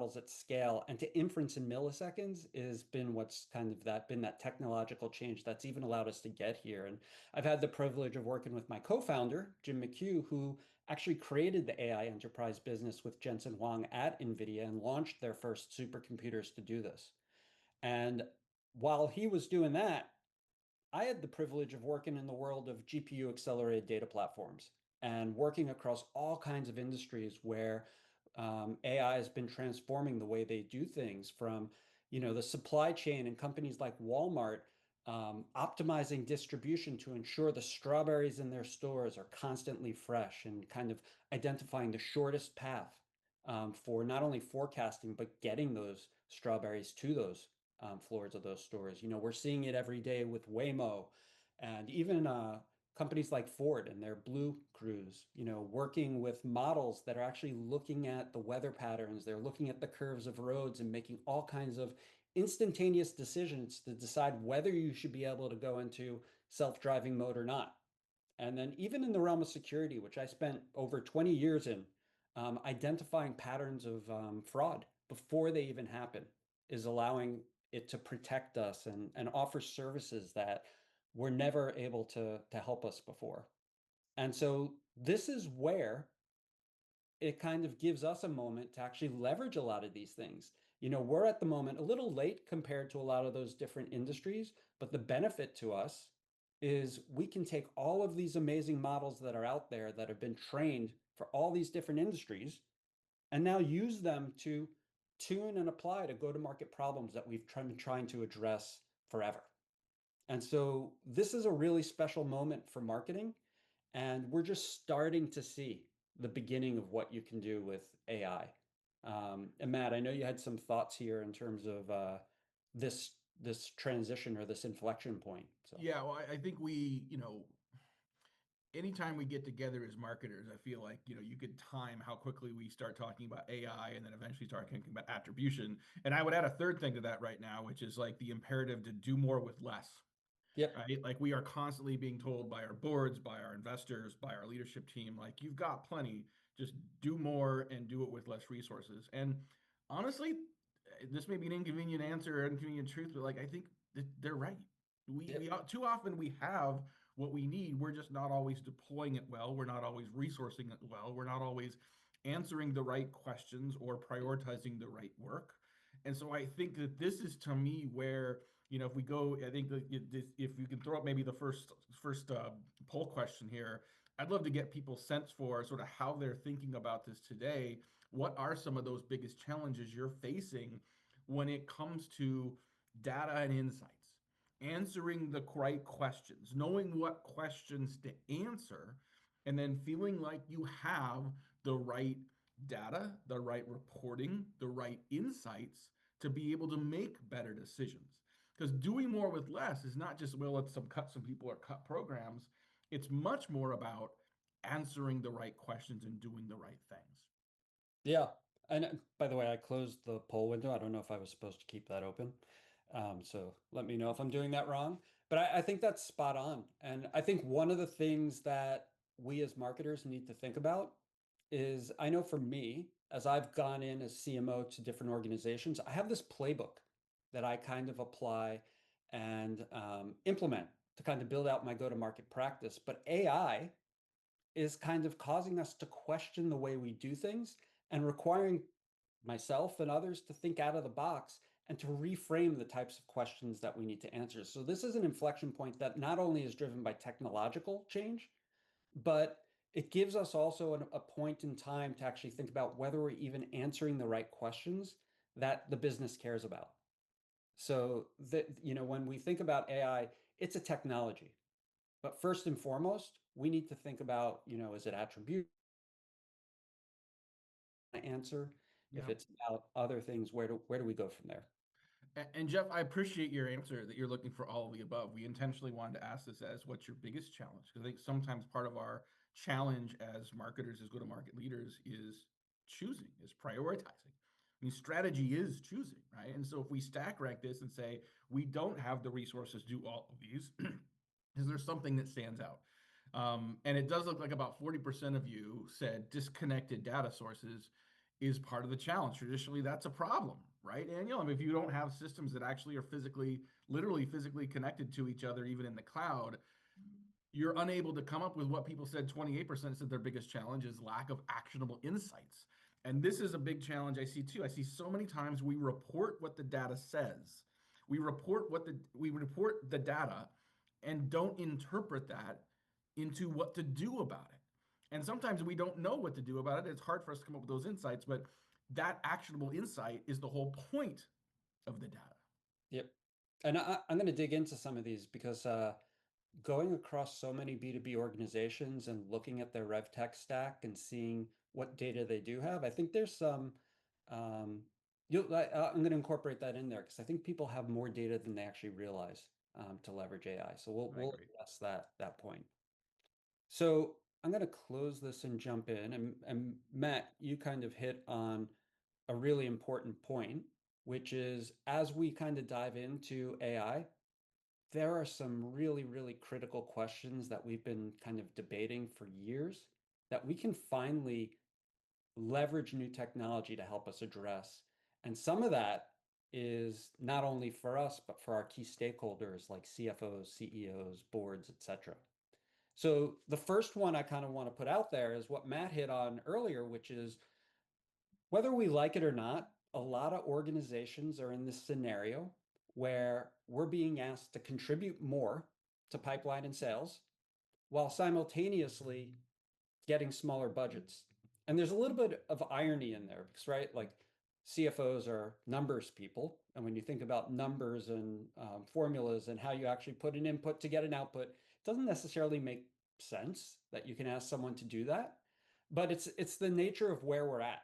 models at scale and to inference in milliseconds has been what's kind of that technological change that's even allowed us to get here. And I've had the privilege of working with my co-founder, Jim McHugh, who actually created the AI enterprise business with Jensen Huang at NVIDIA and launched their first supercomputers to do this. And while he was doing that, I had the privilege of working in the world of GPU accelerated data platforms and working across all kinds of industries where AI has been transforming the way they do things from, the supply chain and companies like Walmart optimizing distribution to ensure the strawberries in their stores are constantly fresh and kind of identifying the shortest path for not only forecasting, but getting those strawberries to those floors of those stores. We're seeing it every day with Waymo and even companies like Ford and their Blue Crews, working with models that are actually looking at the weather patterns. They're looking at the curves of roads and making all kinds of instantaneous decisions to decide whether you should be able to go into self-driving mode or not. And then even in the realm of security, which I spent over 20 years in, identifying patterns of fraud before they even happen is allowing it to protect us and offer services that were never able to help us before. And so this is where it kind of gives us a moment to actually leverage a lot of these things. We're at the moment a little late compared to a lot of those different industries, but the benefit to us is we can take all of these amazing models that are out there that have been trained for all these different industries and now use them to tune and apply to go-to-market problems that we've been trying to address forever. And so this is a really special moment for marketing, and we're just starting to see the beginning of what you can do with AI. And Matt, I know you had some thoughts here in terms of this this transition or this inflection point. So Yeah, well, I think anytime we get together as marketers, I feel like, you could time how quickly we start talking about AI and then eventually start thinking about attribution. And I would add a third thing to that right now, which is like the imperative to do more with less, yep, right? Like we are constantly being told by our boards, by our investors, by our leadership team, like you've got plenty, just do more and do it with less resources. And honestly, this may be an inconvenient answer or inconvenient truth, but like I think that they're right. yep, We too often we have what we need. We're just not always deploying it well. We're not always resourcing it well. We're not always answering the right questions or prioritizing the right work. And so I think that this is to me where, if we go, I think that if you can throw up maybe the first poll question here, I'd love to get people's sense for sort of how they're thinking about this today. What are some of those biggest challenges you're facing when it comes to data and insights? Answering the right questions, knowing what questions to answer, and then feeling like you have the right data, the right reporting, the right insights to be able to make better decisions. Because doing more with less is not just, well, let's cut some people or cut programs. It's much more about answering the right questions and doing the right things. yeah. And by the way, I closed the poll window. I don't know if I was supposed to keep that open. So let me know if I'm doing that wrong. But I think that's spot on. And I think one of the things that we as marketers need to think about is I know for me, as I've gone in as CMO to different organizations, I have this playbook that I kind of apply and implement to kind of build out my go-to-market practice. But AI is kind of causing us to question the way we do things and requiring myself and others to think out of the box and to reframe the types of questions that we need to answer. So this is an inflection point that not only is driven by technological change, but it gives us also a point in time to actually think about whether we're even answering the right questions that the business cares about. So that, when we think about AI, it's a technology. But first and foremost, we need to think about, is it attribute answer? If Yeah. it's about other things, where do we go from there? And Jeff, I appreciate your answer that you're looking for all of the above. We intentionally wanted to ask this as what's your biggest challenge? Because I think sometimes part of our challenge as marketers, as go-to-market leaders, is choosing, is prioritizing. I mean, strategy is choosing, right? And so if we stack rank this and say we don't have the resources to do all of these, is there something that stands out? And it does look like about 40% of you said disconnected data sources. is part of the challenge. Traditionally, that's a problem, right, Daniel? I mean, if you don't have systems that actually are physically, literally physically connected to each other, even in the cloud, you're unable to come up with what people said 28% said their biggest challenge is lack of actionable insights. And this is a big challenge I see too. I see so many times we report what the data says. We report the data and don't interpret that into what to do about it. And sometimes we don't know what to do about it. It's hard for us to come up with those insights, but that actionable insight is the whole point of the data. Yep. And I'm going to dig into some of these because going across so many B2B organizations and looking at their rev tech stack and seeing what data they do have, I think there's some, um, I'm going to incorporate that in there because I think people have more data than they actually realize to leverage AI. So I we'll agree. address that point. So I'm going to close this and jump in. And Matt, you kind of hit on a really important point, which is as we kind of dive into AI, there are some really, really critical questions that we've been kind of debating for years that we can finally leverage new technology to help us address. And some of that is not only for us, but for our key stakeholders like CFOs, CEOs, boards, etc. So the first one I kind of want to put out there is what Matt hit on earlier, which is whether we like it or not, a lot of organizations are in this scenario where we're being asked to contribute more to pipeline and sales while simultaneously getting smaller budgets. And there's a little bit of irony in there because, right, like CFOs are numbers people. And when you think about numbers and formulas and how you actually put an input to get an output, it doesn't necessarily make sense that you can ask someone to do that. But it's the nature of where we're at.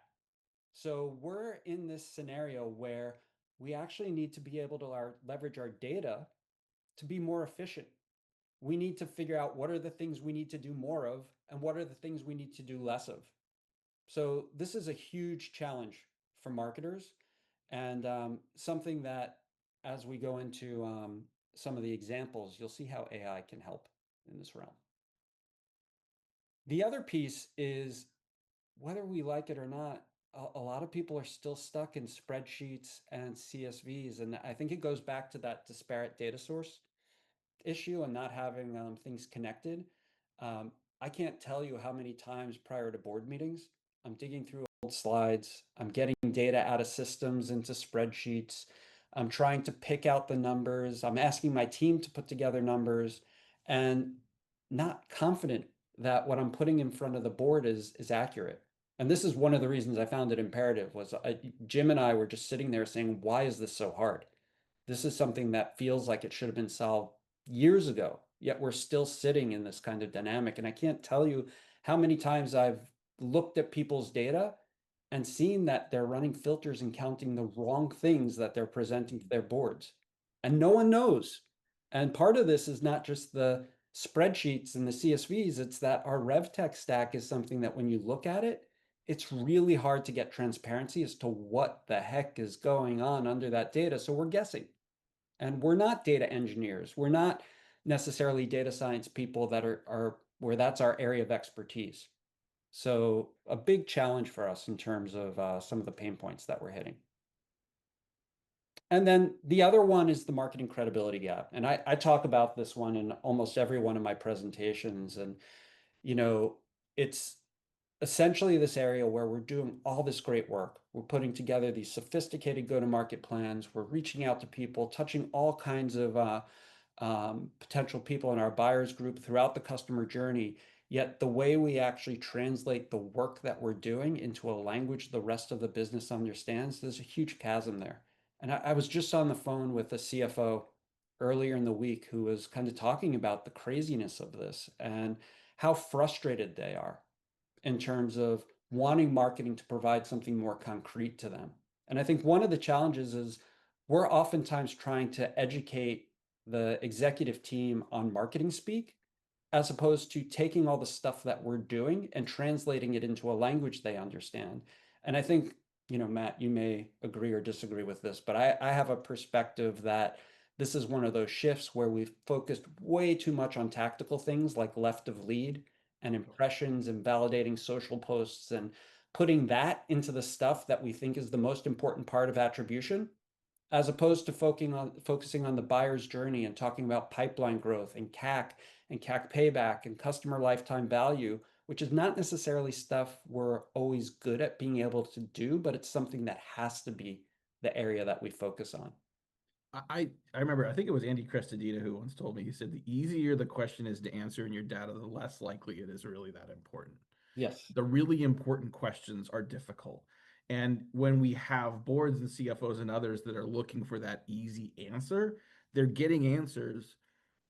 So we're in this scenario where we actually need to be able to leverage our data to be more efficient. We need to figure out what are the things we need to do more of and what are the things we need to do less of. So this is a huge challenge for marketers and something that as we go into some of the examples, you'll see how AI can help in this realm. The other piece is whether we like it or not, a lot of people are still stuck in spreadsheets and CSVs. And I think it goes back to that disparate data source issue and not having things connected. Um, I can't tell you how many times prior to board meetings, I'm digging through old slides, I'm getting data out of systems into spreadsheets, I'm trying to pick out the numbers, I'm asking my team to put together numbers, and not confident that what I'm putting in front of the board is accurate. And this is one of the reasons I found it imperative was Jim and I were just sitting there saying, why is this so hard? This is something that feels like it should have been solved years ago, yet we're still sitting in this kind of dynamic. And I can't tell you how many times I've looked at people's data and seen that they're running filters and counting the wrong things that they're presenting to their boards. And no one knows. And part of this is not just the spreadsheets and the CSVs, it's that our RevTech stack is something that when you look at it, it's really hard to get transparency as to what the heck is going on under that data. So we're guessing. And we're not data engineers. We're not necessarily data science people that are where that's our area of expertise. So a big challenge for us in terms of some of the pain points that we're hitting. And then the other one is the marketing credibility gap. And I talk about this one in almost every one of my presentations. And, you know, it's essentially this area where we're doing all this great work. We're putting together these sophisticated go-to-market plans. We're reaching out to people, touching all kinds of potential people in our buyers group throughout the customer journey. Yet the way we actually translate the work that we're doing into a language the rest of the business understands, there's a huge chasm there. And I was just on the phone with a CFO earlier in the week who was kind of talking about the craziness of this and how frustrated they are in terms of wanting marketing to provide something more concrete to them. And I think one of the challenges is we're oftentimes trying to educate the executive team on marketing speak, as opposed to taking all the stuff that we're doing and translating it into a language they understand. And I think, Matt, you may agree or disagree with this, but I have a perspective that this is one of those shifts where we've focused way too much on tactical things like left of lead and impressions and validating social posts and putting that into the stuff that we think is the most important part of attribution, as opposed to focusing on the buyer's journey and talking about pipeline growth and CAC payback and customer lifetime value, which is not necessarily stuff we're always good at being able to do, but it's something that has to be the area that we focus on. I remember, I think it was Andy Crestodina who once told me, he said, the easier the question is to answer in your data, the less likely it is really that important. Yes. The really important questions are difficult. And when we have boards and CFOs and others that are looking for that easy answer, they're getting answers,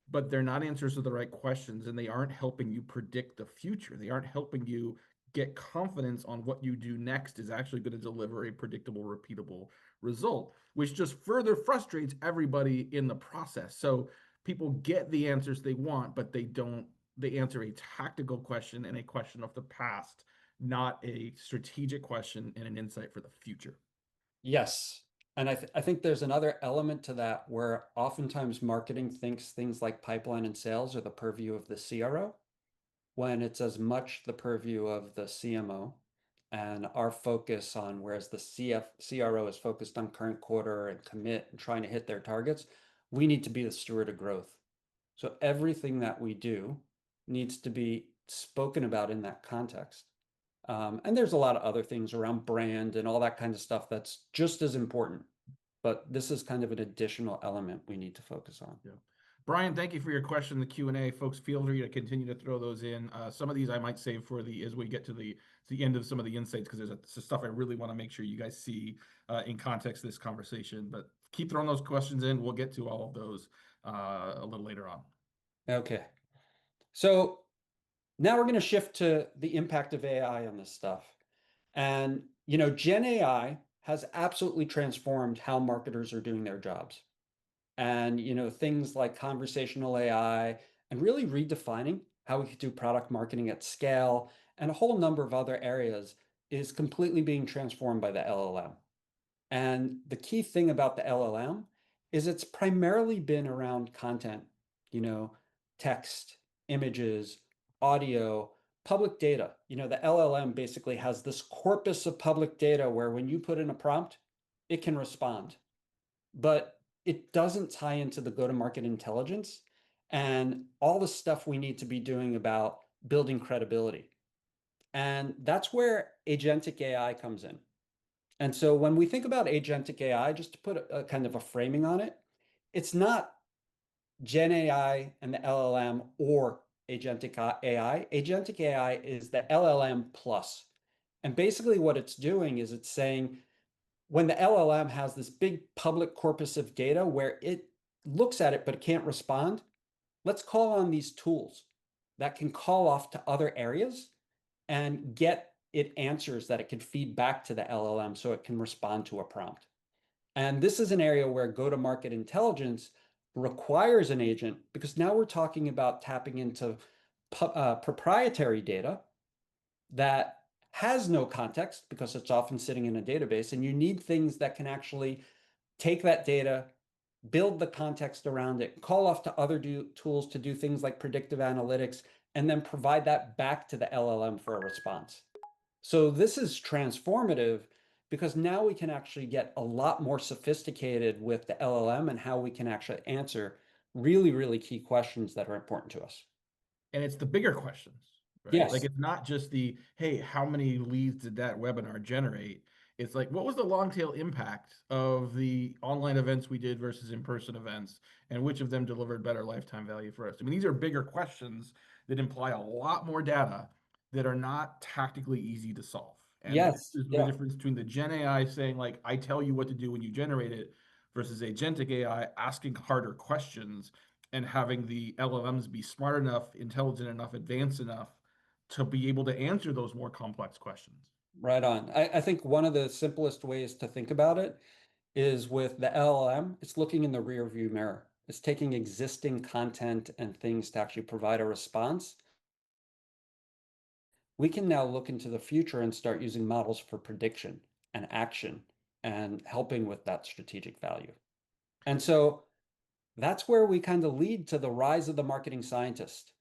but they're not answers to the right questions, and they aren't helping you predict the future. They aren't helping you get confidence on what you do next is actually going to deliver a predictable, repeatable result, which just further frustrates everybody in the process. So people get the answers they want, but they don't, they answer a tactical question and a question of the past, not a strategic question and an insight for the future. Yes. And I think there's another element to that where oftentimes marketing thinks things like pipeline and sales are the purview of the CRO, when it's as much the purview of the CMO. And our focus on, whereas the CRO is focused on current quarter and commit and trying to hit their targets, we need to be the steward of growth. So everything that we do needs to be spoken about in that context. And there's a lot of other things around brand and all that kind of stuff that's just as important. But this is kind of an additional element we need to focus on. Yeah. Brian, thank you for your question in the Q&A. Folks, feel free to continue to throw those in. Some of these I might save for the as we get to the end of some of the insights, because there's some stuff I really want to make sure you guys see in context of this conversation. But keep throwing those questions in. We'll get to all of those a little later on. Okay. So now we're going to shift to the impact of AI on this stuff. And, Gen AI has absolutely transformed how marketers are doing their jobs. And, things like conversational AI and really redefining how we could do product marketing at scale and a whole number of other areas is completely being transformed by the LLM. And the key thing about the LLM is it's primarily been around content, you know, text, images, audio, public data. The LLM basically has this corpus of public data where when you put in a prompt, it can respond, but it doesn't tie into the go-to-market intelligence and all the stuff we need to be doing about building credibility. And that's where agentic AI comes in. And so when we think about agentic AI, just to put a kind of a framing on it, it's not Gen AI and the LLM or agentic AI. Agentic AI is the LLM plus. And basically what it's doing is it's saying when the LLM has this big public corpus of data where it looks at it but it can't respond, let's call on these tools that can call off to other areas and get it answers that it can feed back to the LLM so it can respond to a prompt. And this is an area where go-to-market intelligence requires an agent because now we're talking about tapping into proprietary data that has no context because it's often sitting in a database, and you need things that can actually take that data, build the context around it, call off to other tools to do things like predictive analytics, and then provide that back to the LLM for a response. So this is transformative because now we can actually get a lot more sophisticated with the LLM and how we can actually answer really, really key questions that are important to us. And it's the bigger questions, right? Like Yes. it's not just the, hey, how many leads did that webinar generate? It's like, what was the long tail impact of the online events we did versus in-person events, and which of them delivered better lifetime value for us? I mean, these are bigger questions that imply a lot more data that are not tactically easy to solve. And this Yes. is the Yeah. difference between the Gen AI saying, like, I tell you what to do when you generate it, versus agentic AI asking harder questions and having the LLMs be smart enough, intelligent enough, advanced enough to be able to answer those more complex questions. Right on. I think one of the simplest ways to think about it is with the LLM, it's looking in the rear view mirror. It's taking existing content and things to actually provide a response. We can now look into the future and start using models for prediction and action and helping with that strategic value. And so that's where we kind of lead to the rise of the marketing scientist,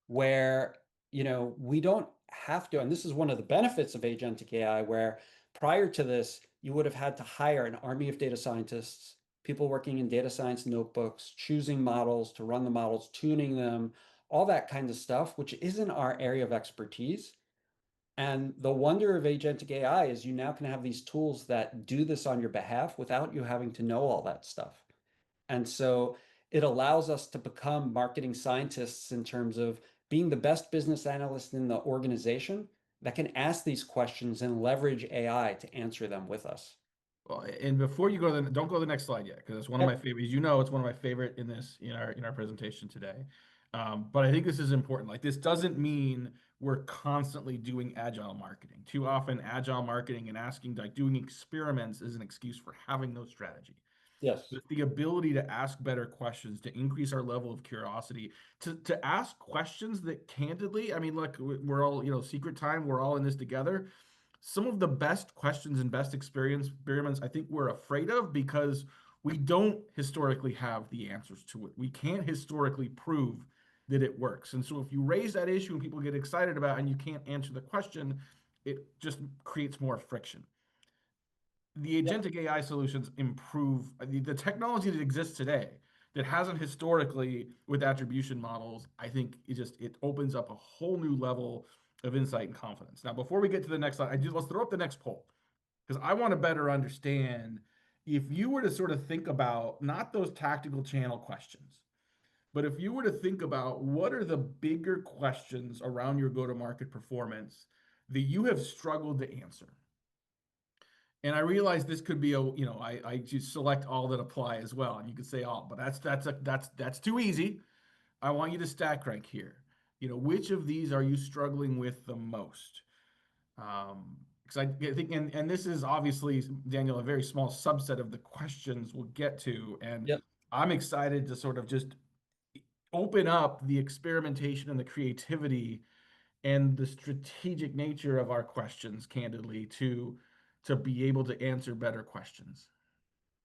where, we don't have to, and this is one of the benefits of agentic AI, where prior to this, you would have had to hire an army of data scientists, people working in data science notebooks, choosing models to run the models, tuning them, all that kind of stuff, which isn't our area of expertise. And the wonder of agentic AI is you now can have these tools that do this on your behalf without you having to know all that stuff. And so it allows us to become marketing scientists in terms of being the best business analyst in the organization that can ask these questions and leverage AI to answer them with us. Well, and before you go to the, don't go to the next slide yet, because it's one of my Yep. favorite. As you know, it's one of my favorite in this in our presentation today. But I think this is important. Like this doesn't mean we're constantly doing agile marketing. Too often, agile marketing and asking like doing experiments is an excuse for having no strategy. Yes. But the ability to ask better questions, to increase our level of curiosity, to ask questions that candidly, I mean, look, we're all, secret time, we're all in this together. Some of the best questions and best experiments I think we're afraid of because we don't historically have the answers to it. We can't historically prove that it works. And so if you raise that issue and people get excited about it and you can't answer the question, it just creates more friction. The Yep. agentic AI solutions improve the technology that exists today that hasn't historically with attribution models. I think it opens up a whole new level of insight and confidence. Now, before we get to the next slide, let's throw up the next poll because I want to better understand if you were to sort of think about not those tactical channel questions, but if you were to think about what are the bigger questions around your go-to-market performance that you have struggled to answer. And I realize this could be I just select all that apply as well, and you could say all, but that's too easy. I want you to stack rank here. Which of these are you struggling with the most? Because I think, and this is obviously, Daniel, a very small subset of the questions we'll get to, and Yep. I'm excited to sort of just open up the experimentation and the creativity and the strategic nature of our questions, candidly, to be able to answer better questions.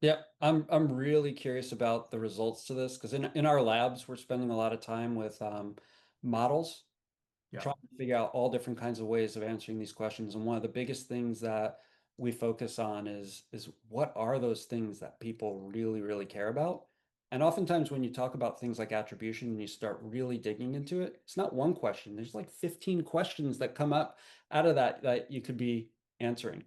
Yep. I'm really curious about the results to this because in our labs, we're spending a lot of time with models Yeah, trying to figure out all different kinds of ways of answering these questions. And one of the biggest things that we focus on is what are those things that people really, really care about? And oftentimes when you talk about things like attribution and you start really digging into it, it's not one question. There's like 15 questions that come up out of that you could be answering.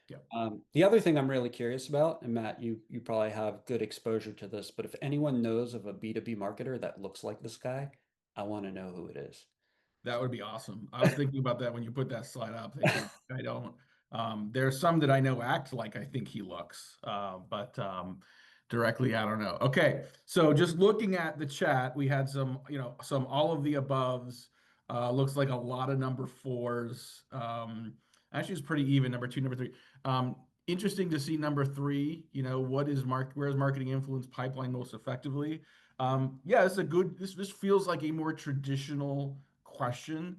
yeah. The other thing I'm really curious about, and Matt, you probably have good exposure to this, but if anyone knows of a B2B marketer that looks like this guy, I want to know who it is. That would be awesome. I was thinking about that when you put that slide up, thinking I don't. There are some that I know act like I think he looks, but directly I don't know. Okay, so just looking at the chat, we had some all of the aboves. Looks like a lot of number fours. Actually, it's pretty even. Number two, number three. Interesting to see number three. Where is marketing influence pipeline most effectively? Yeah, it's a good. This feels like a more traditional question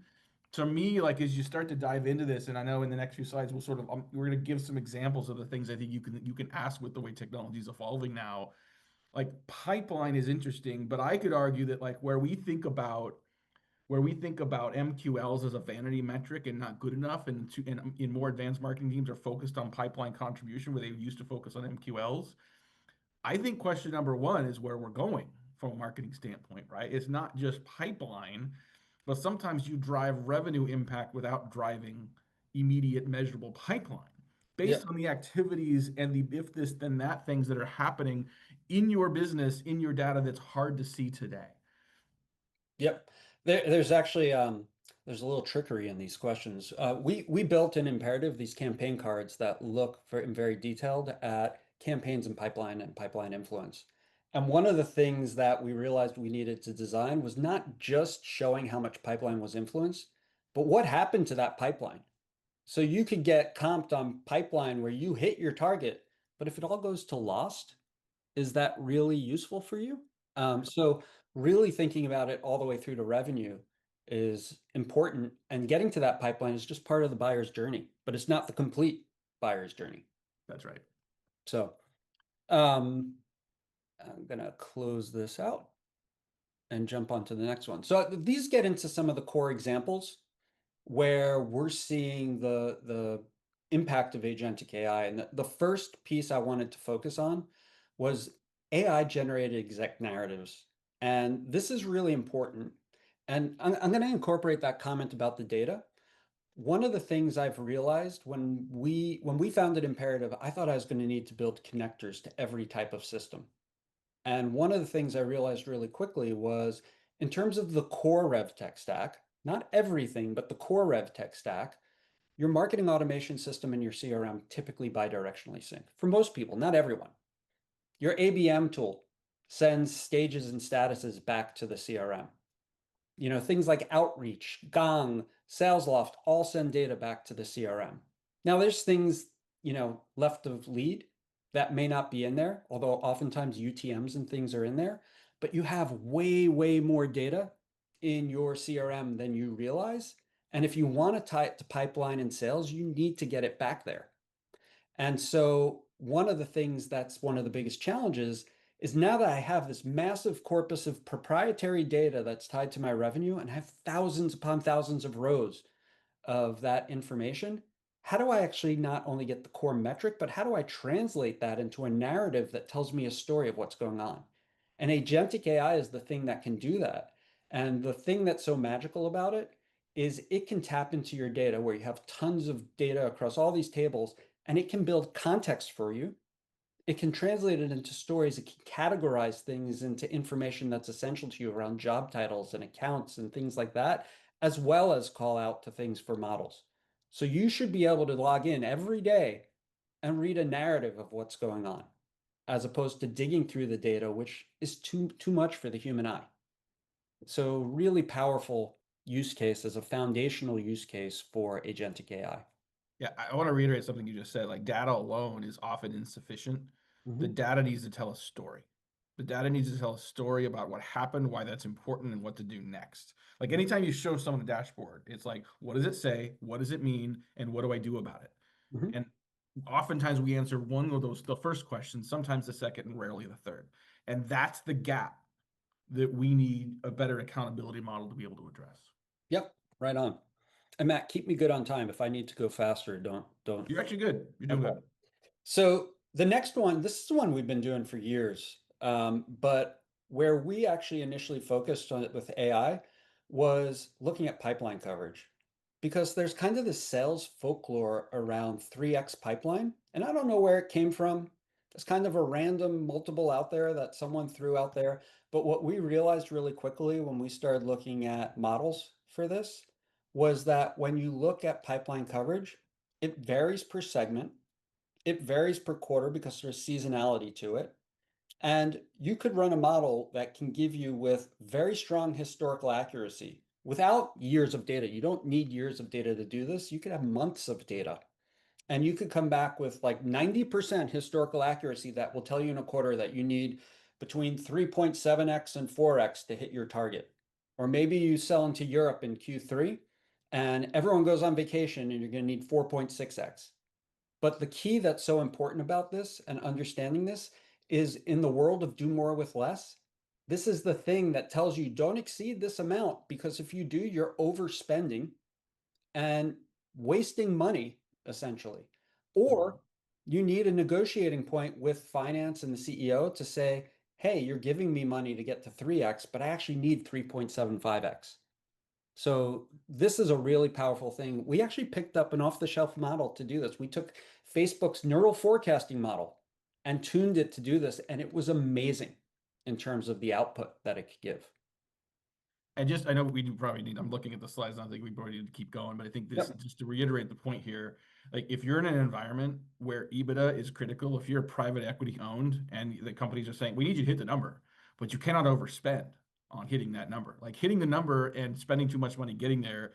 to me. Like as you start to dive into this, and I know in the next few slides we're going to give some examples of the things I think you can ask with the way technology is evolving now. Like pipeline is interesting, but I could argue that like where we think about MQLs as a vanity metric and not good enough, and in more advanced marketing teams are focused on pipeline contribution where they used to focus on MQLs. I think question number one is where we're going from a marketing standpoint, right? It's not just pipeline, but sometimes you drive revenue impact without driving immediate measurable pipeline based Yep. on the activities and the if this then that things that are happening in your business, in your data that's hard to see today. Yep. There's actually there's a little trickery in these questions. We built in Imperative these campaign cards that look very detailed at campaigns and pipeline influence. And one of the things that we realized we needed to design was not just showing how much pipeline was influenced, but what happened to that pipeline. So you could get comped on pipeline where you hit your target, but if it all goes to lost, is that really useful for you? So really thinking about it all the way through to revenue is important, and getting to that pipeline is just part of the buyer's journey, but it's not the complete buyer's journey. That's right. So um, I'm gonna close this out and jump on to the next one. So these get into some of the core examples. where we're seeing the impact of agentic AI. And the first piece I wanted to focus on was AI generated exec narratives. And this is really important. And I'm going to incorporate that comment about the data. One of the things I've realized when we founded Imperative, I thought I was going to need to build connectors to every type of system. And one of the things I realized really quickly was in terms of the core rev tech stack, not everything, but the core rev tech stack, your marketing automation system and your CRM typically bidirectionally sync for most people, not everyone. Your ABM tool sends stages and statuses back to the CRM. Things like Outreach, Gong, SalesLoft all send data back to the CRM. Now, there's things, left of lead that may not be in there, although oftentimes UTMs and things are in there, but you have way, way more data in your CRM than you realize. And if you want to tie it to pipeline and sales, you need to get it back there. And so one of the things that's one of the biggest challenges is now that I have this massive corpus of proprietary data that's tied to my revenue and I have thousands upon thousands of rows of that information, how do I actually not only get the core metric, but how do I translate that into a narrative that tells me a story of what's going on? And agentic AI is the thing that can do that. And the thing that's so magical about it is it can tap into your data where you have tons of data across all these tables, and it can build context for you. It can translate it into stories. It can categorize things into information that's essential to you around job titles and accounts and things like that, as well as call out to things for models. So you should be able to log in every day and read a narrative of what's going on, as opposed to digging through the data, which is too much for the human eye. So really powerful use case as a foundational use case for agentic AI. Yeah, I want to reiterate something you just said. Like data alone is often insufficient. The Mhm, data needs to tell a story. The data needs to tell a story about what happened, why that's important, and what to do next. Like anytime you show someone a dashboard, it's like, what does it say? What does it mean? And what do I do about it? mhm. And oftentimes we answer one of those, the first question, sometimes the second, and rarely the third. And that's the gap that we need a better accountability model to be able to address. Yep, right on. And Matt, keep me good on time. If I need to go faster, don't. You're actually good. You're doing Okay. good. So the next one, this is the one we've been doing for years, but where we actually initially focused on it with AI was looking at pipeline coverage, because there's kind of this sales folklore around 3x pipeline, and I don't know where it came from. It's kind of a random multiple out there that someone threw out there. But what we realized really quickly when we started looking at models for this was that when you look at pipeline coverage, it varies per segment. It varies per quarter because there's seasonality to it. And you could run a model that can give you with very strong historical accuracy without years of data. You don't need years of data to do this. You could have months of data. And you could come back with like 90% historical accuracy that will tell you in a quarter that you need between 3.7x and 4x to hit your target. Or maybe you sell into Europe in Q3 and everyone goes on vacation and you're going to need 4.6x. But the key that's so important about this and understanding this is in the world of do more with less, this is the thing that tells you don't exceed this amount, because if you do, you're overspending and wasting money, essentially. Mhm. Or you need a negotiating point with finance and the CEO to say, hey, you're giving me money to get to 3x, but I actually need 3.75x. So this is a really powerful thing. We actually picked up an off-the-shelf model to do this. We took Facebook's neural forecasting model and tuned it to do this, and it was amazing in terms of the output that it could give. I know we do probably need, I'm looking at the slides, and I think we probably need to keep going, but I think this, Yep. just to reiterate the point here, like if you're in an environment where EBITDA is critical, if you're private equity owned and the companies are saying, we need you to hit the number, but you cannot overspend on hitting that number. Like hitting the number and spending too much money getting there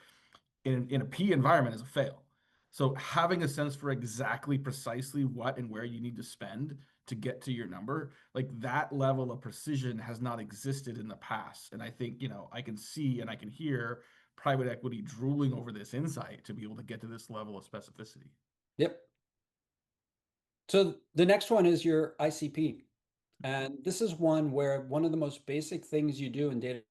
in a P environment is a fail. So having a sense for exactly precisely what and where you need to spend to get to your number, like that level of precision has not existed in the past. And I think, I can see and I can hear private equity drooling over this insight to be able to get to this level of specificity. Yep. So the next one is your ICP. And this is one where one of the most basic things you do in data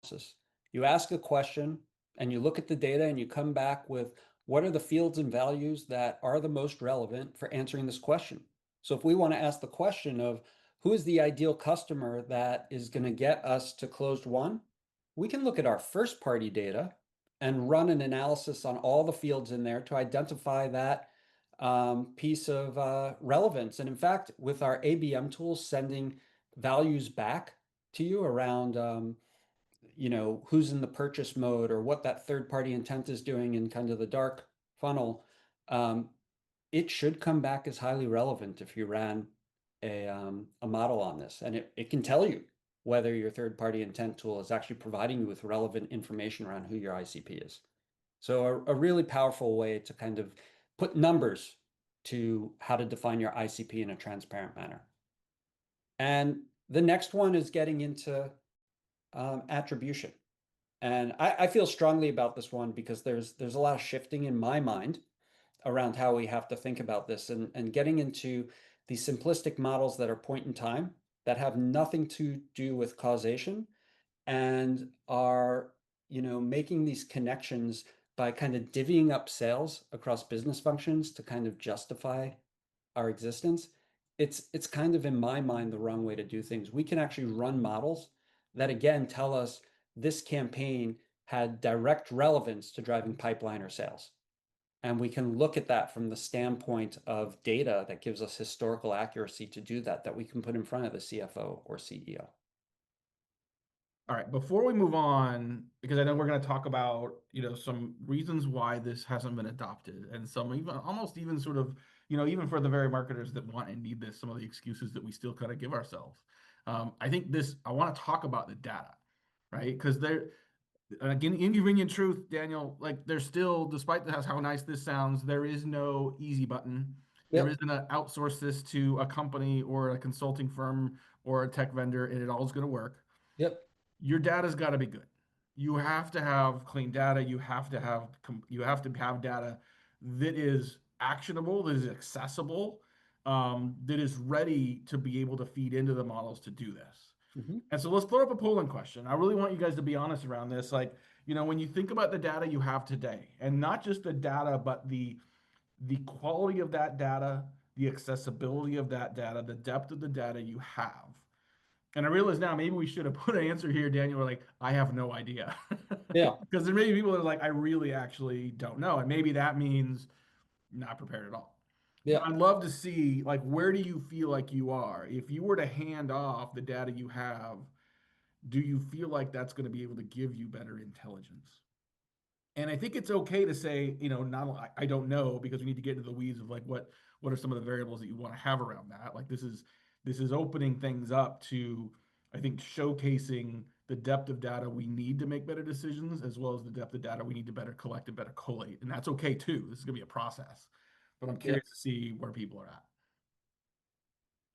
analysis, you ask a question, and you look at the data and you come back with what are the fields and values that are the most relevant for answering this question. So if we want to ask the question of who is the ideal customer that is going to get us to closed won, we can look at our first party data and run an analysis on all the fields in there to identify that piece of relevance. And in fact, with our ABM tools sending values back to you around who's in the purchase mode or what that third party intent is doing in kind of the dark funnel, um, it should come back as highly relevant if you ran a model on this. And it can tell you whether your third party intent tool is actually providing you with relevant information around who your ICP is. So a really powerful way to kind of put numbers to how to define your ICP in a transparent manner. And the next one is getting into attribution. And I feel strongly about this one because there's a lot of shifting in my mind around how we have to think about this and getting into these simplistic models that are point in time that have nothing to do with causation and are, making these connections by kind of divvying up sales across business functions to kind of justify our existence. It's kind of in my mind the wrong way to do things. We can actually run models that again tell us this campaign had direct relevance to driving pipeline or sales. And we can look at that from the standpoint of data that gives us historical accuracy to do that, that we can put in front of the CFO or CEO. All right, before we move on, because I know we're going to talk about, some reasons why this hasn't been adopted and some even almost even sort of, even for the very marketers that want and need this, some of the excuses that we still kind of give ourselves. I want to talk about the data, right? Because again, inconvenient truth, Daniel, like there's still, despite how nice this sounds, there is no easy button. There Yep. isn't an outsource this to a company or a consulting firm or a tech vendor and it all is going to work. Yep. Your data's got to be good. You have to have clean data. You have to have data that is actionable, that is accessible, that is ready to be able to feed into the models to do this. Mhm. And so let's throw up a polling question. I really want you guys to be honest around this. Like, when you think about the data you have today, and not just the data, but the quality of that data, the accessibility of that data, the depth of the data you have. And I realize now maybe we should have put an answer here, Daniel. We're like, I have no idea. Yeah. Because there may be people that are like, I really actually don't know. And maybe that means not prepared at all. But Yeah. I'd love to see, like, where do you feel like you are? If you were to hand off the data you have, do you feel like that's going to be able to give you better intelligence? And I think it's okay to say, not I don't know, because we need to get into the weeds of like what are some of the variables that you want to have around that. Like this is opening things up to, I think, showcasing the depth of data we need to make better decisions, as well as the depth of data we need to better collect and better collate. And that's okay too. This is gonna be a process. But I'm Yeah. curious to see where people are at.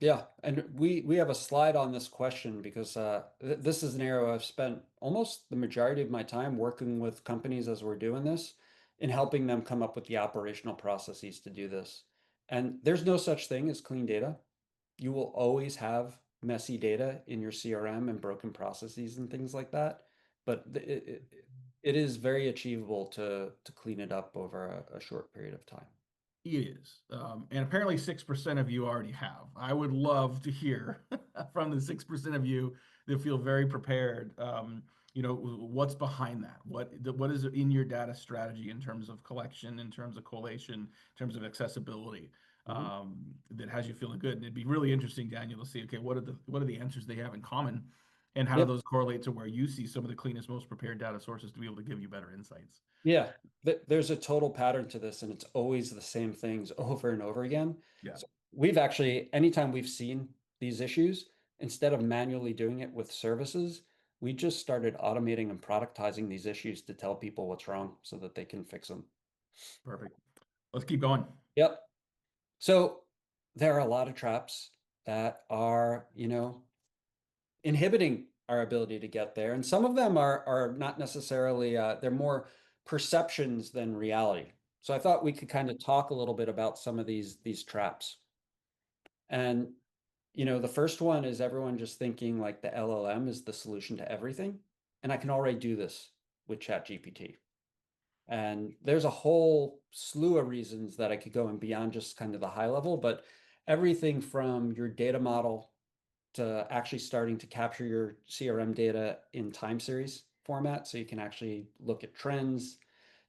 Yeah, and we have a slide on this question because this is an area I've spent almost the majority of my time working with companies as we're doing this and helping them come up with the operational processes to do this. And there's no such thing as clean data. You will always have messy data in your CRM and broken processes and things like that. But it is very achievable to clean it up over a short period of time. It is. And apparently 6% of you already have. I would love to hear from the 6% of you that feel very prepared. What's behind that? What is in your data strategy in terms of collection, in terms of collation, in terms of accessibility, Mhm. that has you feeling good? And it'd be really interesting, Daniel, to see, okay, what are the answers they have in common, and how do Yep. those correlate to where you see some of the cleanest, most prepared data sources to be able to give you better insights? Yeah, there's a total pattern to this, and it's always the same things over and over again. Yeah, So we've actually, anytime we've seen these issues, instead of manually doing it with services, we just started automating and productizing these issues to tell people what's wrong so that they can fix them. perfect. Let's keep going. Yep. So there are a lot of traps that are, inhibiting our ability to get there. And some of them are not necessarily they're more perceptions than reality. So I thought we could kind of talk a little bit about some of these traps. And the first one is everyone just thinking like the LLM is the solution to everything. And I can already do this with ChatGPT. And there's a whole slew of reasons that I could go and beyond just kind of the high level, but everything from your data model to actually starting to capture your CRM data in time series format so you can actually look at trends,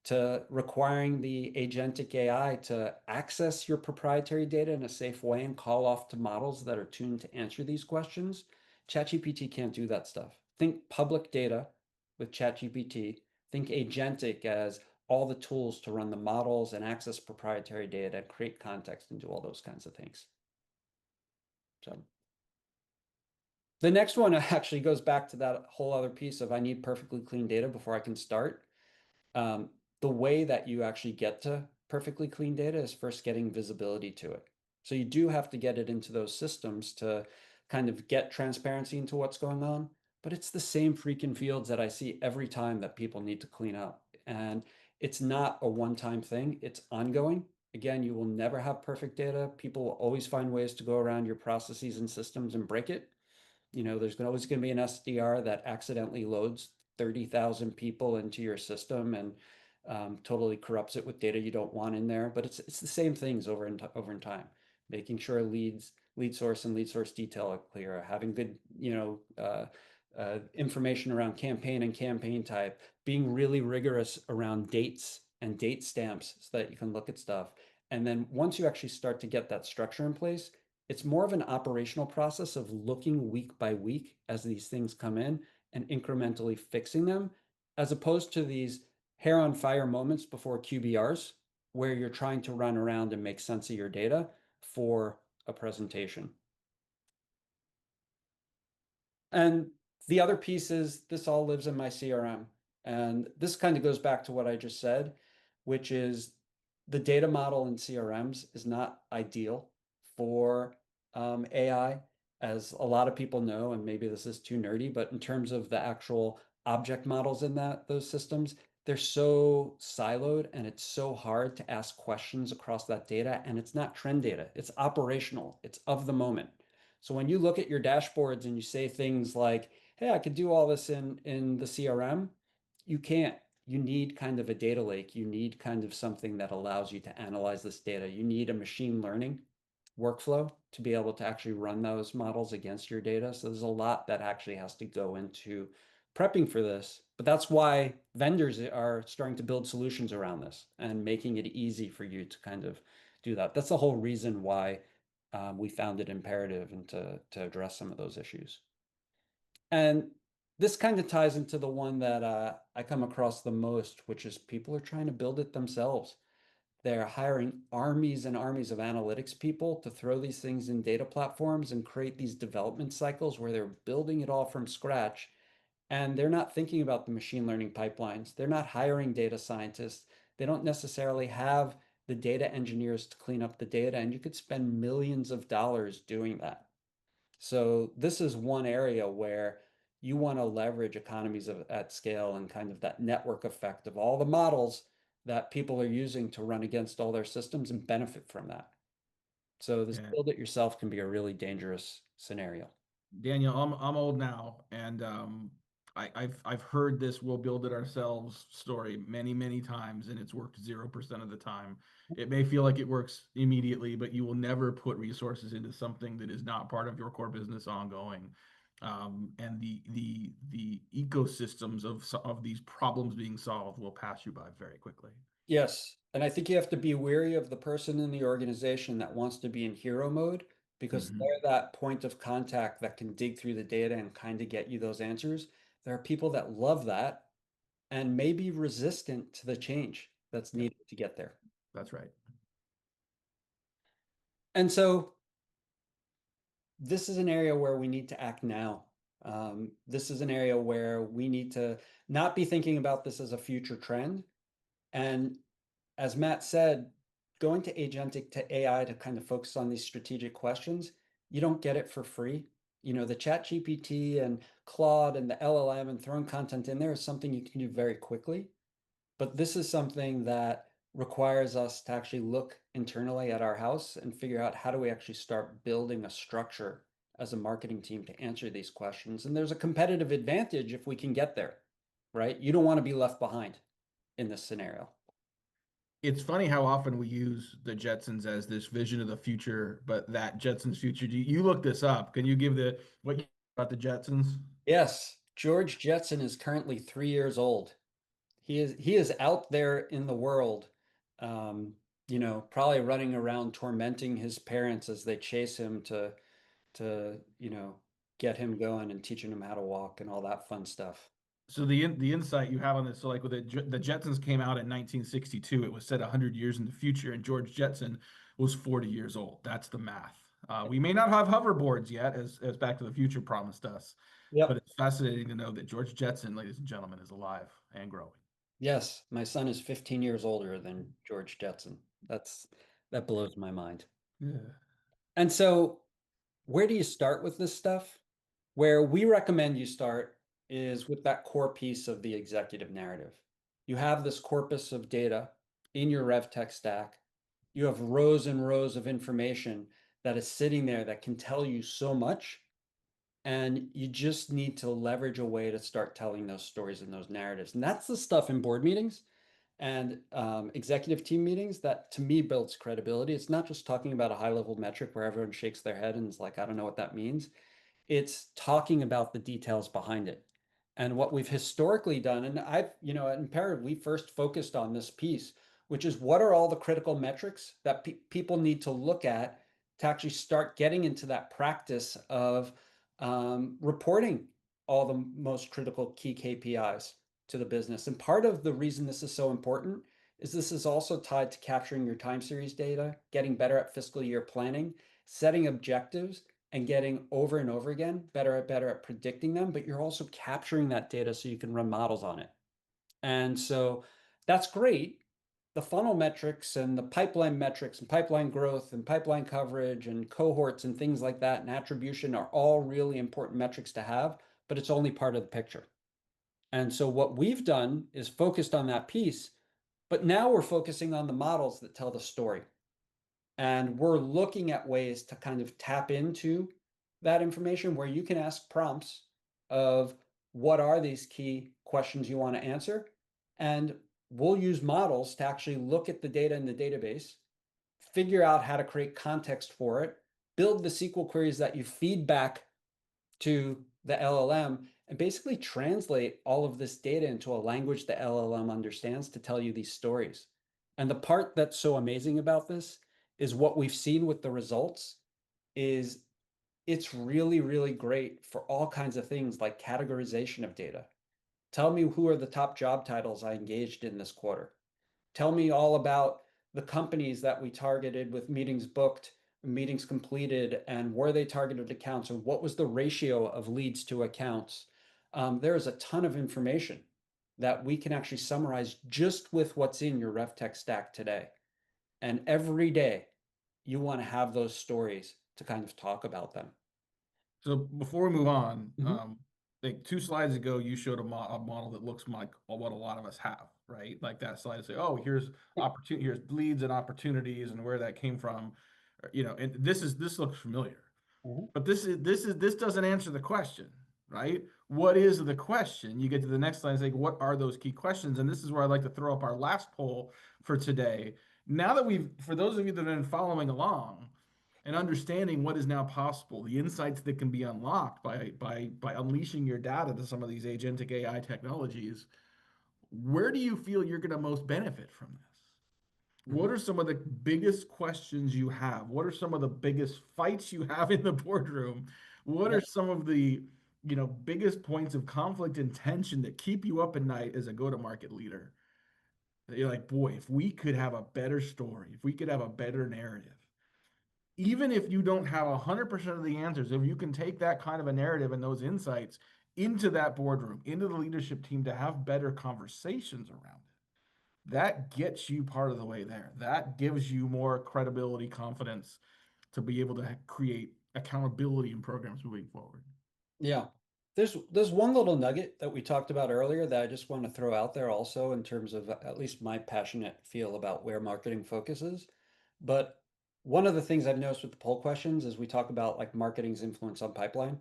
to requiring the agentic AI to access your proprietary data in a safe way and call off to models that are tuned to answer these questions. ChatGPT can't do that stuff. Think public data with ChatGPT. Think agentic as all the tools to run the models and access proprietary data, create context, and do all those kinds of things. So the next one actually goes back to that whole other piece of I need perfectly clean data before I can start. The way that you actually get to perfectly clean data is first getting visibility to it. So you do have to get it into those systems to kind of get transparency into what's going on. But it's the same freaking fields that I see every time that people need to clean up. And it's not a one-time thing, it's ongoing. Again, you will never have perfect data. People will always find ways to go around your processes and systems and break it. There's always going to be an SDR that accidentally loads 30,000 people into your system and totally corrupts it with data you don't want in there. But it's the same things over in time, making sure lead source and lead source detail are clear, having good, information around campaign and campaign type, being really rigorous around dates and date stamps so that you can look at stuff. And then once you actually start to get that structure in place, it's more of an operational process of looking week by week as these things come in and incrementally fixing them, as opposed to these hair on fire moments before QBRs where you're trying to run around and make sense of your data for a presentation. And the other piece is this all lives in my CRM. And this kind of goes back to what I just said, which is the data model in CRMs is not ideal for AI, as a lot of people know, and maybe this is too nerdy, but in terms of the actual object models in those systems, they're so siloed and it's so hard to ask questions across that data. And it's not trend data, it's operational, it's of the moment. So when you look at your dashboards and you say things like, hey, I could do all this in the CRM, you can't. You need kind of a data lake. You need kind of something that allows you to analyze this data. You need a machine learning workflow to be able to actually run those models against your data. So there's a lot that actually has to go into prepping for this. But that's why vendors are starting to build solutions around this and making it easy for you to kind of do that. That's the whole reason why we founded Imperative and to address some of those issues. And this kind of ties into the one that I come across the most, which is people are trying to build it themselves. They're hiring armies and armies of analytics people to throw these things in data platforms and create these development cycles where they're building it all from scratch. And they're not thinking about the machine learning pipelines. They're not hiring data scientists. They don't necessarily have the data engineers to clean up the data. And you could spend millions of dollars doing that. So this is one area where you want to leverage economies at scale and kind of that network effect of all the models that people are using to run against all their systems and benefit from that. So this Yeah. build it yourself can be a really dangerous scenario. Daniel, I'm old now, and I've heard this "we'll build it ourselves" story many times, and it's worked 0% of the time. It may feel like it works immediately, but you will never put resources into something that is not part of your core business ongoing. And the ecosystems of these problems being solved will pass you by very quickly. Yes, and I think you have to be wary of the person in the organization that wants to be in hero mode because they're Hmm. that point of contact that can dig through the data and kind of get you those answers. There are people that love that and may be resistant to the change that's Yep, needed to get there. that's right. And so this is an area where we need to act now. This is an area where we need to not be thinking about this as a future trend. And as Matt said, going to agentic to AI to kind of focus on these strategic questions, you don't get it for free. The chat GPT and Claude and the LLM and throwing content in there is something you can do very quickly. But this is something that requires us to actually look internally at our house and figure out how do we actually start building a structure as a marketing team to answer these questions. And there's a competitive advantage if we can get there, right? You don't want to be left behind. in this scenario. It's funny how often we use the Jetsons as this vision of the future, but that Jetsons future. You look this up? Can you give the what you about the Jetsons? Yes, George Jetson is currently 3 years old. He is out there in the world, um, probably running around tormenting his parents as they chase him to get him going and teaching him how to walk and all that fun stuff. So the insight you have on this, so like with the Jetsons came out in 1962, it was set 100 years in the future, and George Jetson was 40 years old. That's the math. We may not have hoverboards yet, as Back to the Future promised us, but Yep. it's fascinating to know that George Jetson, ladies and gentlemen, is alive and growing. Yes, my son is 15 years older than George Jetson. That blows my mind. Yeah. And so, where do you start with this stuff? Where we recommend you start is with that core piece of the executive narrative. You have this corpus of data in your RevTech stack. You have rows and rows of information that is sitting there that can tell you so much. And you just need to leverage a way to start telling those stories and those narratives. And that's the stuff in board meetings and executive team meetings that to me builds credibility. It's not just talking about a high level metric where everyone shakes their head and is like, I don't know what that means. It's talking about the details behind it. And what we've historically done, and at Imperative, we first focused on this piece, which is what are all the critical metrics that people need to look at to actually start getting into that practice of reporting all the most critical key KPIs to the business. And part of the reason this is so important is this is also tied to capturing your time series data, getting better at fiscal year planning, setting objectives, and getting over and over again better at predicting them, but you're also capturing that data so you can run models on it. And so that's great. The funnel metrics and the pipeline metrics and pipeline growth and pipeline coverage and cohorts and things like that and attribution are all really important metrics to have, but it's only part of the picture. And so what we've done is focused on that piece, but now we're focusing on the models that tell the story. And we're looking at ways to kind of tap into that information where you can ask prompts of what are these key questions you want to answer. And we'll use models to actually look at the data in the database, figure out how to create context for it, build the SQL queries that you feed back to the LLM, and basically translate all of this data into a language the LLM understands to tell you these stories. And the part that's so amazing about this is what we've seen with the results is it's really, really great for all kinds of things like categorization of data. Tell me who are the top job titles I engaged in this quarter. Tell me all about the companies that we targeted with meetings booked, meetings completed, and where they targeted accounts, and what was the ratio of leads to accounts. There is a ton of information that we can actually summarize just with what's in your RevTech stack today. And every day you want to have those stories to kind of talk about them. So before we move on, Mhm. like 2 slides ago, you showed a model that looks like what a lot of us have, right? Like that slide say, oh, here's opportunity, here's leads and opportunities and where that came from, and this looks familiar. Mhm. But this doesn't answer the question, right? What is the question? You get to the next slide and say, what are those key questions? And this is where I'd like to throw up our last poll for today. Now that for those of you that have been following along and understanding what is now possible, the insights that can be unlocked by unleashing your data to some of these agentic AI technologies, where do you feel you're going to most benefit from this? What Mhm. are some of the biggest questions you have? What are some of the biggest fights you have in the boardroom? What are Yep. some of the, biggest points of conflict and tension that keep you up at night as a go-to-market leader? That you're like, boy, if we could have a better story, if we could have a better narrative, even if you don't have 100% of the answers, if you can take that kind of a narrative and those insights into that boardroom, into the leadership team to have better conversations around it, that gets you part of the way there. That gives you more credibility, confidence to be able to create accountability in programs moving forward. Yeah. There's one little nugget that we talked about earlier that I just want to throw out there also in terms of at least my passionate feel about where marketing focuses. But one of the things I've noticed with the poll questions is we talk about like marketing's influence on pipeline.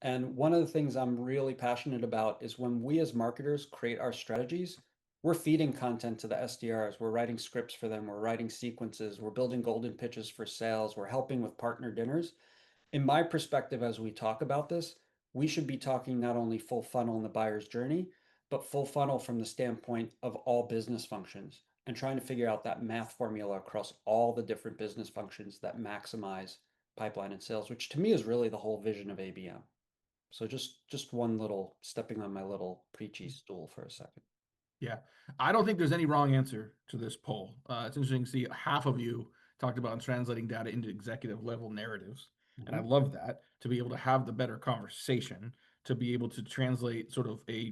And one of the things I'm really passionate about is when we as marketers create our strategies, we're feeding content to the SDRs. We're writing scripts for them. We're writing sequences. We're building golden pitches for sales. We're helping with partner dinners. In my perspective, as we talk about this, we should be talking not only full funnel in the buyer's journey, but full funnel from the standpoint of all business functions and trying to figure out that math formula across all the different business functions that maximize pipeline and sales, which to me is really the whole vision of ABM. So just one little stepping on my little preachy stool for a second. Yeah, I don't think there's any wrong answer to this poll. It's interesting to see half of you talked about translating data into executive level narratives. And I Mhm. love that to be able to have the better conversation, to be able to translate sort of a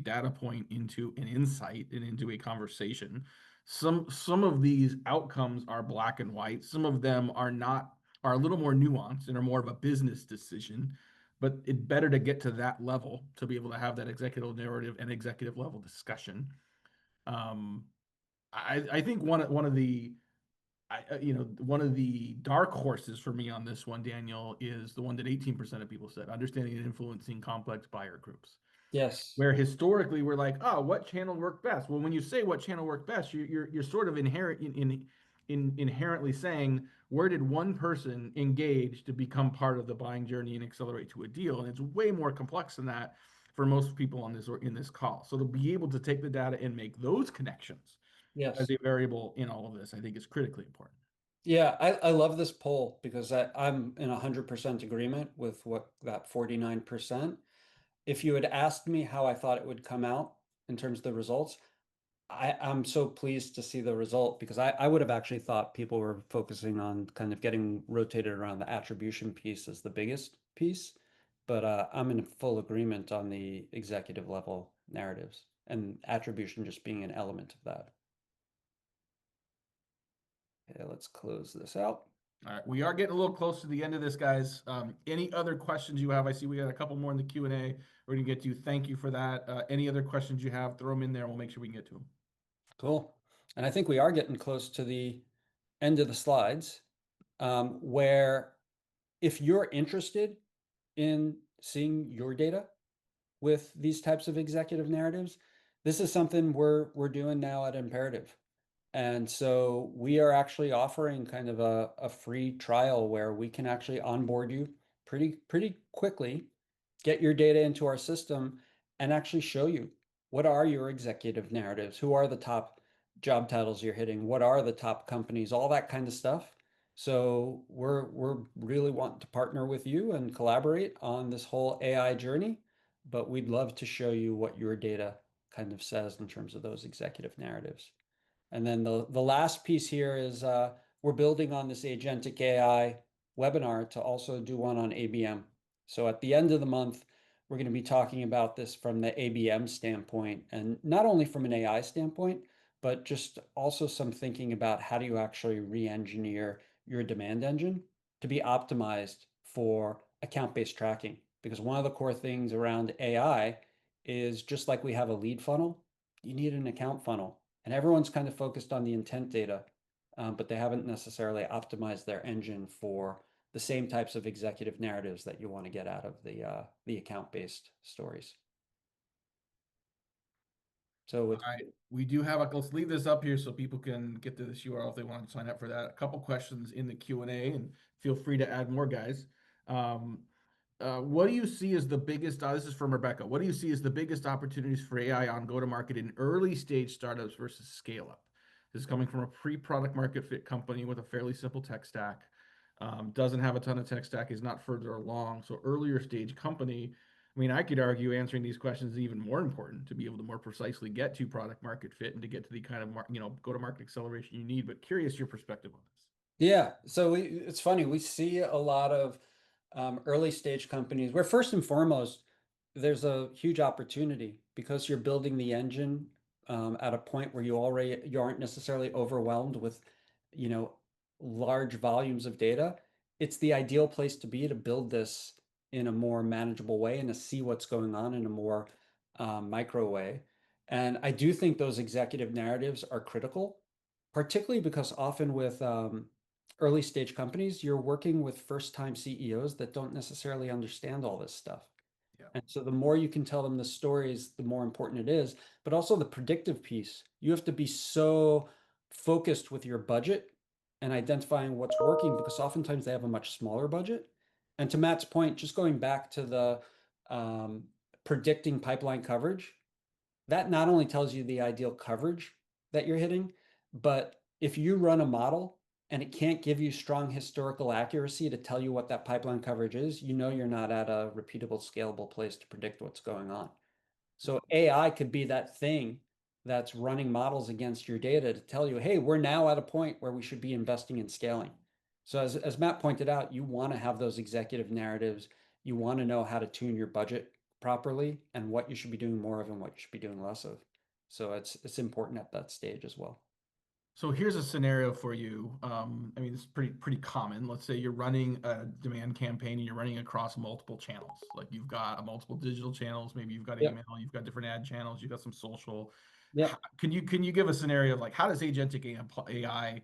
data point into an insight and into a conversation. Some of these outcomes are black and white. Some of them are not, are a little more nuanced and are more of a business decision. But it's better to get to that level to be able to have that executive narrative and executive level discussion. Um, I think one of the one of the dark horses for me on this one, Daniel, is the one that 18% of people said, understanding and influencing complex buyer groups. Yes. Where historically we're like, oh, what channel worked best? Well, when you say what channel worked best, you're sort of inherently saying where did one person engage to become part of the buying journey and accelerate to a deal, and it's way more complex than that for most people on this or in this call. So to be able to take the data and make those connections as Yes. a variable in all of this, I think is critically important. Yeah, I love this poll because I'm in 100% agreement with what that 49%. If you had asked me how I thought it would come out in terms of the results, I'm so pleased to see the result because I would have actually thought people were focusing on kind of getting rotated around the attribution piece as the biggest piece. But I'm in full agreement on the executive level narratives and attribution just being an element of that. Okay, let's close this out. All right, we are getting a little close to the end of this, guys. Any other questions you have? I see we got a couple more in the Q&A we're gonna get to. Thank you for that. Any other questions you have, throw them in there. We'll make sure we can get to them. Cool. And I think we are getting close to the end of the slides, where if you're interested in seeing your data with these types of executive narratives, this is something we're doing now at Imperative. And so we are actually offering kind of a free trial where we can actually onboard you pretty quickly, get your data into our system, and actually show you what are your executive narratives, who are the top job titles you're hitting, what are the top companies, all that kind of stuff. So we're really wanting to partner with you and collaborate on this whole AI journey, but we'd love to show you what your data kind of says in terms of those executive narratives. And then the last piece here is we're building on this agentic AI webinar to also do one on ABM. So at the end of the month, we're going to be talking about this from the ABM standpoint, and not only from an AI standpoint, but just also some thinking about how do you actually re-engineer your demand engine to be optimized for account-based tracking. Because one of the core things around AI is just like we have a lead funnel, you need an account funnel. And everyone's kind of focused on the intent data, but they haven't necessarily optimized their engine for the same types of executive narratives that you want to get out of the account-based stories. So All with right, we do have a, let's leave this up here so people can get to this URL if they want to sign up for that. A couple questions in the Q&A, and feel free to add more, guys. Um, what do you see as the biggest, this is from Rebecca, what do you see as the biggest opportunities for AI on go-to-market in early stage startups versus scale up? This is coming from a pre-product market fit company with a fairly simple tech stack. Doesn't have a ton of tech stack, is not further along. So earlier stage company, I mean, I could argue answering these questions is even more important to be able to more precisely get to product market fit and to get to the kind of, go-to-market acceleration you need. But curious your perspective on this. Yeah, so it's funny. We see a lot of early stage companies where first and foremost, there's a huge opportunity because you're building the engine at a point where you aren't necessarily overwhelmed with, you know, large volumes of data. It's the ideal place to be to build this in a more manageable way and to see what's going on in a more micro way. And I do think those executive narratives are critical, particularly because often with early stage companies, you're working with first time CEOs that don't necessarily understand all this stuff. And so the more you can tell them the stories, the more important it is. But also the predictive piece. You have to be so focused with your budget and identifying what's working because oftentimes they have a much smaller budget. And to Matt's point, just going back to the um, predicting pipeline coverage, that not only tells you the ideal coverage that you're hitting, but if you run a model and it can't give you strong historical accuracy to tell you what that pipeline coverage is, you know you're not at a repeatable, scalable place to predict what's going on. So AI could be that thing that's running models against your data to tell you, hey, we're now at a point where we should be investing in scaling. So as Matt pointed out, you want to have those executive narratives. You want to know how to tune your budget properly and what you should be doing more of and what you should be doing less of. So it's important at that stage as well. So here's a scenario for you. I mean, it's pretty common. Let's say you're running a demand campaign and you're running across multiple channels. Like you've got multiple digital channels, maybe you've got email, Yep. you've got different ad channels, you've got some social. Yep. Can you give a scenario of like how does agentic AI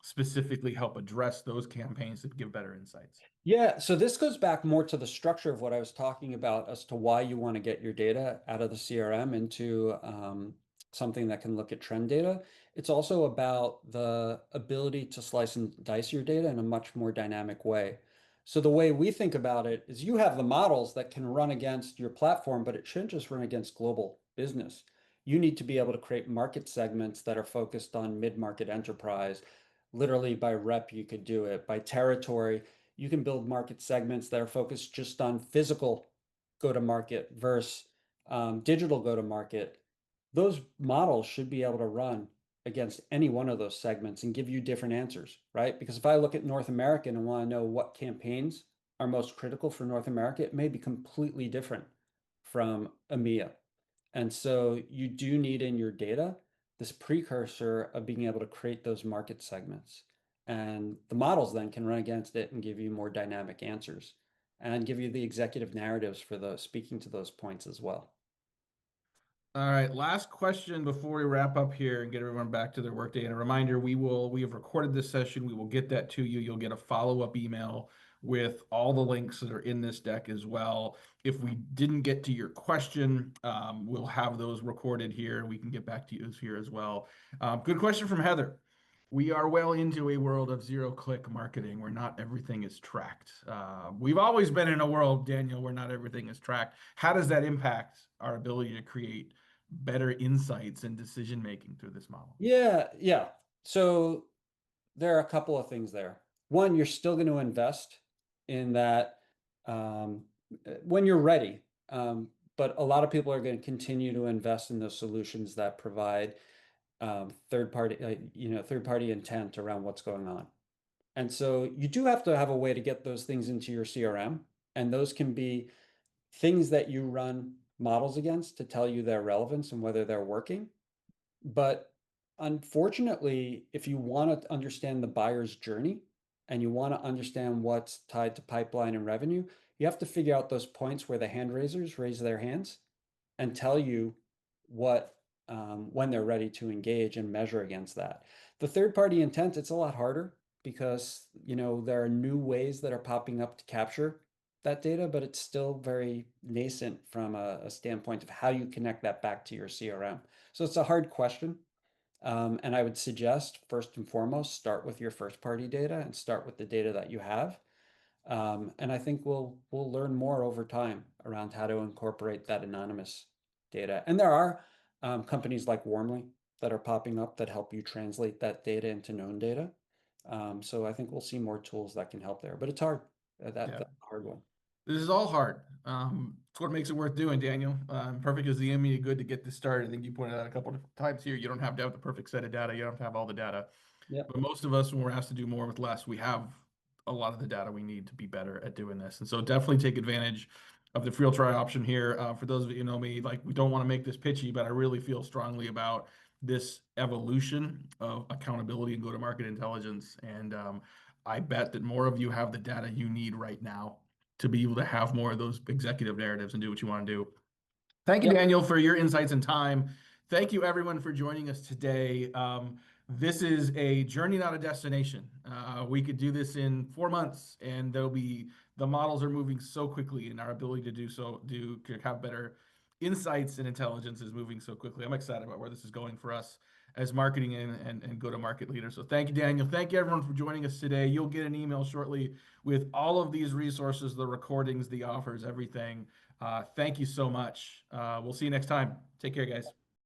specifically help address those campaigns to give better insights? Yeah, so this goes back more to the structure of what I was talking about as to why you want to get your data out of the CRM into something that can look at trend data. It's also about the ability to slice and dice your data in a much more dynamic way. So the way we think about it is you have the models that can run against your platform, but it shouldn't just run against global business. You need to be able to create market segments that are focused on mid-market enterprise. Literally by rep, you could do it. By territory, you can build market segments that are focused just on physical go-to-market versus digital go-to-market. Those models should be able to run against any one of those segments and give you different answers, right? Because if I look at North America and want to know what campaigns are most critical for North America, it may be completely different from EMEA. And so you do need in your data this precursor of being able to create those market segments. And the models then can run against it and give you more dynamic answers and give you the executive narratives for those speaking to those points as well. All right, last question before we wrap up here and get everyone back to their workday. And a reminder, we have recorded this session. We will get that to you. You'll get a follow-up email with all the links that are in this deck as well. If we didn't get to your question, we'll have those recorded here and we can get back to you here as well. Good question from Heather. We are well into a world of zero-click marketing where not everything is tracked. We've always been in a world, Daniel, where not everything is tracked. How does that impact our ability to create better insights and decision making through this model? Yeah, yeah. So there are a couple of things there. One, you're still going to invest in that when you're ready. But a lot of people are going to continue to invest in those solutions that provide third party intent around what's going on. And so you do have to have a way to get those things into your CRM, and those can be things that you run models against to tell you their relevance and whether they're working. But unfortunately, if you want to understand the buyer's journey and you want to understand what's tied to pipeline and revenue, you have to figure out those points where the hand raisers raise their hands and tell you what when they're ready to engage and measure against that. The third party intent, it's a lot harder because there are new ways that are popping up to capture that data, but it's still very nascent from a standpoint of how you connect that back to your CRM. So it's a hard question. And I would suggest first and foremost, start with your first party data and start with the data that you have. And I think we'll learn more over time around how to incorporate that anonymous data. And there are companies like Warmly that are popping up that help you translate that data into known data. So I think we'll see more tools that can help there, but it's hard. Yeah. That's a hard one. This is all hard. It's what makes it worth doing, Daniel. Perfect is the enemy of good to get this started. I think you pointed out a couple of times here. You don't have to have the perfect set of data. You don't have to have all the data. Yep. But most of us, when we're asked to do more with less, we have a lot of the data we need to be better at doing this. And so definitely take advantage of the free trial option here. For those of you who know me, like we don't want to make this pitchy, but I really feel strongly about this evolution of accountability and go-to-market intelligence. And I bet that more of you have the data you need right now to be able to have more of those executive narratives and do what you want to do. Thank you, Yep. Daniel, for your insights and time. Thank you, everyone, for joining us today. This is a journey, not a destination. We could do this in 4 months, and the models are moving so quickly, and our ability to to have better insights and intelligence is moving so quickly. I'm excited about where this is going for us as marketing and go-to-market leaders. So thank you, Daniel. Thank you, everyone, for joining us today. You'll get an email shortly with all of these resources, the recordings, the offers, everything. Thank you so much. We'll see you next time. Take care, guys.